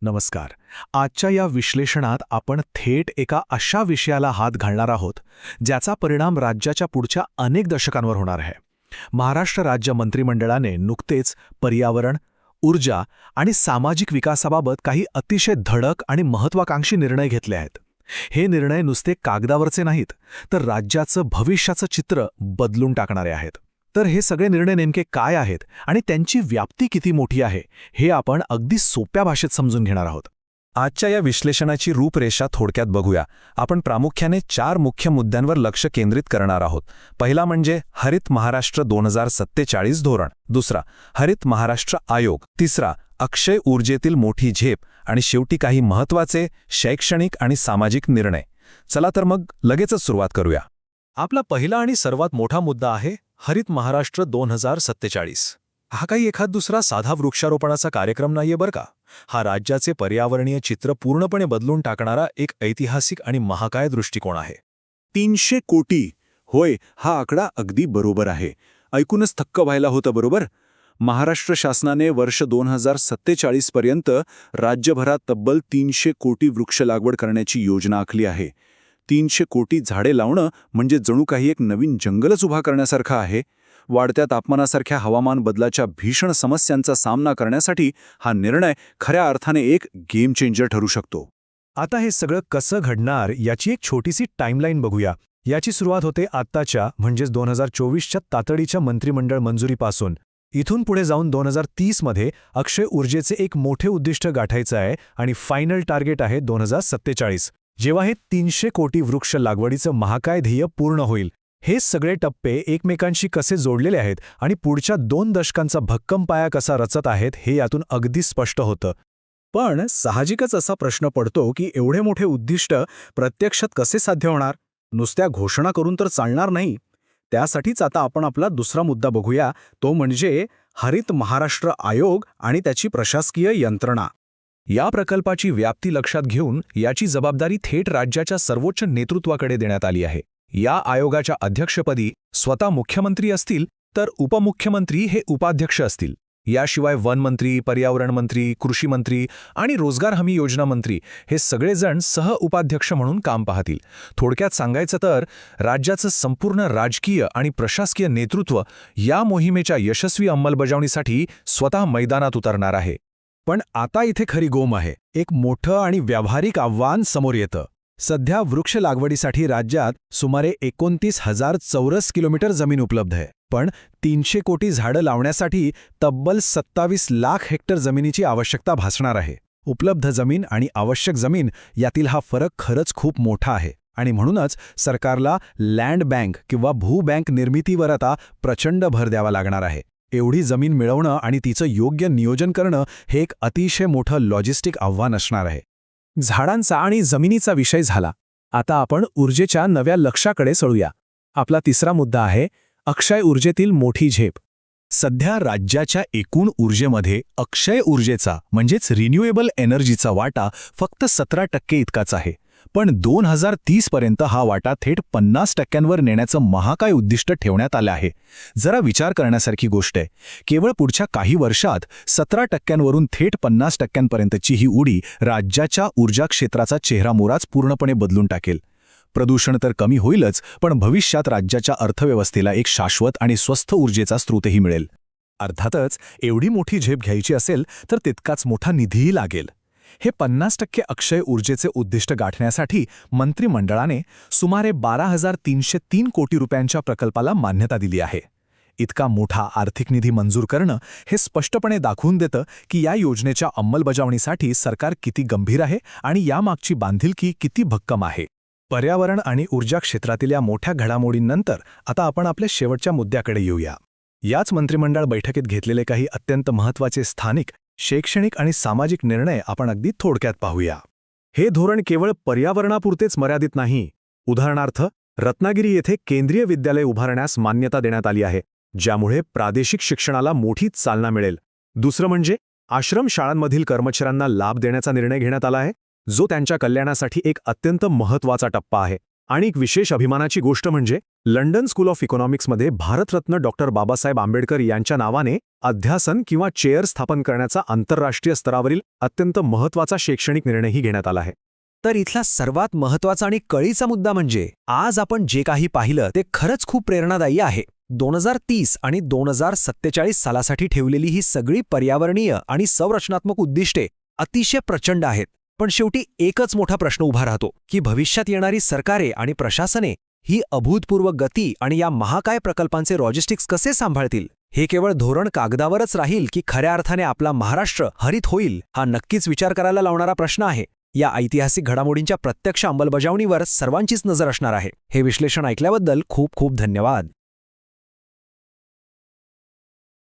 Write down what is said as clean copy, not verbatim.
नमस्कार. आजच्या या विश्लेषणात आपण थेट एका अशा विषयाला हात घालणार आहोत ज्याचा परिणाम राज्याच्या पुढच्या अनेक दशकांवर होणार आहे. महाराष्ट्र राज्य मंत्रिमंडळाने नुकतेच पर्यावरण, ऊर्जा आणि सामाजिक विकासाबाबत काही अतिशय धडक आणि महत्त्वाकांक्षी निर्णय घेतले आहेत. हे निर्णय नुसते कागदावरचे नाहीत, तर राज्याचं भविष्याचं चित्र बदलून टाकणारे आहेत. तर हे सगळे निर्णय नेमके काय आहेत आणि त्यांची व्याप्ती किती मोठी आहे, हे आपण अगदी सोप्या भाषेत समजून घेणार आहोत. आजच्या या विश्लेषणाची रूपरेषा थोडक्यात बघूया. आपण प्रामुख्याने 4 मुख्य मुद्द्यांवर लक्ष केंद्रित करणार आहोत. पहिला म्हणजे हरित महाराष्ट्र 2047 धोरण, दुसरा हरित महाराष्ट्र आयोग, तिसरा अक्षय ऊर्जेतील मोठी झेप आणि शेवटी काही महत्त्वाचे शैक्षणिक आणि सामाजिक निर्णय. चला तर मग लगेचच सुरुवात करूया. आपला पहिला आणि सर्वात मोठा मुद्दा आहे हरित महाराष्ट्र 2047. हा काही एखाद दुसरा साधा वृक्षारोपणाचा कार्यक्रम नाहीये बरं का. हा राज्याचे पर्यावरणीय चित्र पूर्णपणे बदलून टाकणारा एक ऐतिहासिक आणि महाकाय दृष्टिकोन आहे. 300 कोटी, होय, हा आकडा अगदी बरोबर आहे. ऐकूनच थक्क व्हायला होतं, बरोबर. महाराष्ट्र शासनाने वर्ष 2047 पर्यंत राज्यभरात तब्बल 300 कोटी वृक्ष लागवड करण्याची योजना आखली आहे. 300 कोटी झाडे लावणं म्हणजे जणू काही एक नवीन जंगलच उभा करण्यासारखं आहे. वाढत्या तापमानासारख्या हवामान बदलाच्या भीषण समस्यांचा सामना करण्यासाठी हा निर्णय खऱ्या अर्थाने एक गेम चेंजर ठरू शकतो. आता हे सगळं कसं घडणार याची एक छोटीशी टाईमलाईन बघूया. याची सुरुवात होते आत्ताच्या म्हणजेच 2024च्या तातडीच्या मंत्रिमंडळ मंजुरीपासून. इथून पुढे जाऊन 2030 मध्ये अक्षय ऊर्जेचे एक मोठे उद्दिष्ट गाठायचं आहे आणि फायनल टार्गेट आहे 2047, जेव्हा हे 300 कोटी वृक्ष लागवडीचं महाकाय ध्येय पूर्ण होईल. हे सगळे टप्पे एकमेकांशी कसे जोडलेले आहेत आणि पुढच्या 2 दशकांचा भक्कम पाया कसा रचत आहेत हे यातून अगदी स्पष्ट होतं. पण साहजिकच असा प्रश्न पडतो की एवढे मोठे उद्दिष्ट प्रत्यक्षात कसे साध्य होणार? नुसत्या घोषणा करून तर चालणार नाही. त्यासाठीच आता आपण आपला दुसरा मुद्दा बघूया, तो म्हणजे हरित महाराष्ट्र आयोग आणि त्याची प्रशासकीय यंत्रणा. या प्रकल्पाची व्याप्ती लक्षात घेऊन याची जबाबदारी थेट राज्याच्या सर्वोच्च नेतृत्वाकडे देण्यात आली आहे. या आयोगाच्या अध्यक्षपदी स्वतः मुख्यमंत्री असतील, तर उपमुख्यमंत्री हे उपाध्यक्ष असतील. याशिवाय वनमंत्री, पर्यावरण मंत्री, कृषी मंत्री आणि रोजगार हमी योजना मंत्री हे सगळेजण सहउपाध्यक्ष म्हणून काम पाहतील. थोडक्यात सांगायचं तर राज्याचं संपूर्ण राजकीय आणि प्रशासकीय नेतृत्व या मोहिमेच्या यशस्वी अंमलबजावणीसाठी स्वतः मैदानात उतरणार आहे. पण आता इथे खरी गोम आहे. एक मोठं आणि व्यावहारिक आव्हान समोर येतं. सध्या वृक्ष लागवडीसाठी राज्यात सुमारे 29,000 चौरस किलोमीटर जमीन उपलब्ध आहे. पण 300 कोटी झाडं लावण्यासाठी तब्बल 27 लाख हेक्टर जमिनीची आवश्यकता भासणार आहे. उपलब्ध जमीन आणि आवश्यक जमीन यातील हा फरक खरंच खूप मोठा आहे आणि म्हणूनच सरकारला लँड बँक किंवा भूबँक निर्मितीवर आता प्रचंड भर द्यावा लागणार आहे. एवढी जमीन मिळवणं आणि तिचं योग्य नियोजन करणं हे एक अतिशय मोठं लॉजिस्टिक आव्हान असणार आहे. झाडांचा आणि जमिनीचा विषय झाला. आता आपण ऊर्जेच्या नव्या लक्ष्याकडे सळूया. आपला तिसरा मुद्दा आहे अक्षय ऊर्जेतील मोठी झेप. सध्या राज्याच्या एकूण ऊर्जेमध्ये अक्षय ऊर्जेचा म्हणजेच रिन्युएबल एनर्जीचा वाटा फक्त 17% इतकाच आहे. पण 2030 पर्यंत हा वाटा थेट 50% नेण्याचं महाकाय उद्दिष्ट ठेवण्यात आलं आहे. जरा विचार करण्यासारखी गोष्ट आहे. केवळ पुढच्या काही वर्षात 17% थेट 50% ही उडी राज्याच्या ऊर्जा क्षेत्राचा चेहरामोराच पूर्णपणे बदलून टाकेल. प्रदूषण तर कमी होईलच, पण भविष्यात राज्याच्या अर्थव्यवस्थेला एक शाश्वत आणि स्वस्थ ऊर्जेचा स्रोतही मिळेल. अर्थातच एवढी मोठी झेप घ्यायची असेल तर तितकाच मोठा निधीही लागेल. हे 50% अक्षय ऊर्जेचे उद्दिष्ट गाठण्यासाठी मंत्रिमंडळाने सुमारे 12,303 कोटी रुपयांच्या प्रकल्पाला मान्यता दिली आहे. इतका मोठा आर्थिक निधी मंजूर करणं हे स्पष्टपणे दाखवून देतं की या योजनेच्या अंमलबजावणीसाठी सरकार किती गंभीर आहे आणि यामागची बांधिलकी किती भक्कम आहे. पर्यावरण आणि ऊर्जा क्षेत्रातील या मोठ्या घडामोडींनंतर आता आपण आपल्या शेवटच्या मुद्द्याकडे येऊया. याच मंत्रिमंडळ बैठकीत घेतलेले काही अत्यंत महत्त्वाचे स्थानिक, शैक्षणिक आणि सामाजिक निर्णय आपण अगदी थोडक्यात पाहूया. हे धोरण केवळ पर्यावरणापुरतेच मर्यादित नाही. उदाहरणार्थ, रत्नागिरी येथे केंद्रीय विद्यालय उभारण्यास मान्यता देण्यात आली आहे, ज्यामुळे प्रादेशिक शिक्षणाला मोठी चालना मिळेल. दुसरं म्हणजे आश्रम शाळांमधील कर्मचाऱ्यांना लाभ देण्याचा निर्णय घेण्यात आला आहे, जो त्यांच्या कल्याणासाठी एक अत्यंत महत्त्वाचा टप्पा आहे. आणि एक विशेष अभिमानाची गोष्ट म्हणजे लंडन स्कूल ऑफ इकॉनॉमिक्समध्ये भारतरत्न डॉक्टर बाबासाहेब आंबेडकर यांच्या नावाने अध्यासन किंवा चेअर स्थापन करण्याचा आंतरराष्ट्रीय स्तरावरील अत्यंत महत्त्वाचा शैक्षणिक निर्णयही घेण्यात आला आहे. तर इथला सर्वात महत्त्वाचा आणि कळीचा मुद्दा म्हणजे आज आपण जे काही पाहिलं ते खरंच खूप प्रेरणादायी आहे. 2030 आणि 2047 सालासाठी ठेवलेली ही सगळी पर्यावरणीय आणि संरचनात्मक उद्दिष्टे अतिशय प्रचंड आहेत. पण शेवटी एकच मोठा प्रश्न उभा राहतो की भविष्यात येणारी सरकारे आणि प्रशासने ही अभूतपूर्व गती आणि या महाकाय प्रकल्पांचे लॉजिस्टिक्स कसे सांभाळतील. हे केवळ धोरण कागदावरच राहील की खऱ्या अर्थाने आपला महाराष्ट्र हरित होईल, हा नक्कीच विचार करायला लावणारा प्रश्न आहे. या ऐतिहासिक घडामोडींच्या प्रत्यक्ष अंमलबजावणीवर सर्वांचीच नजर असणार आहे. हे विश्लेषण ऐकल्याबद्दल खूप खूप धन्यवाद.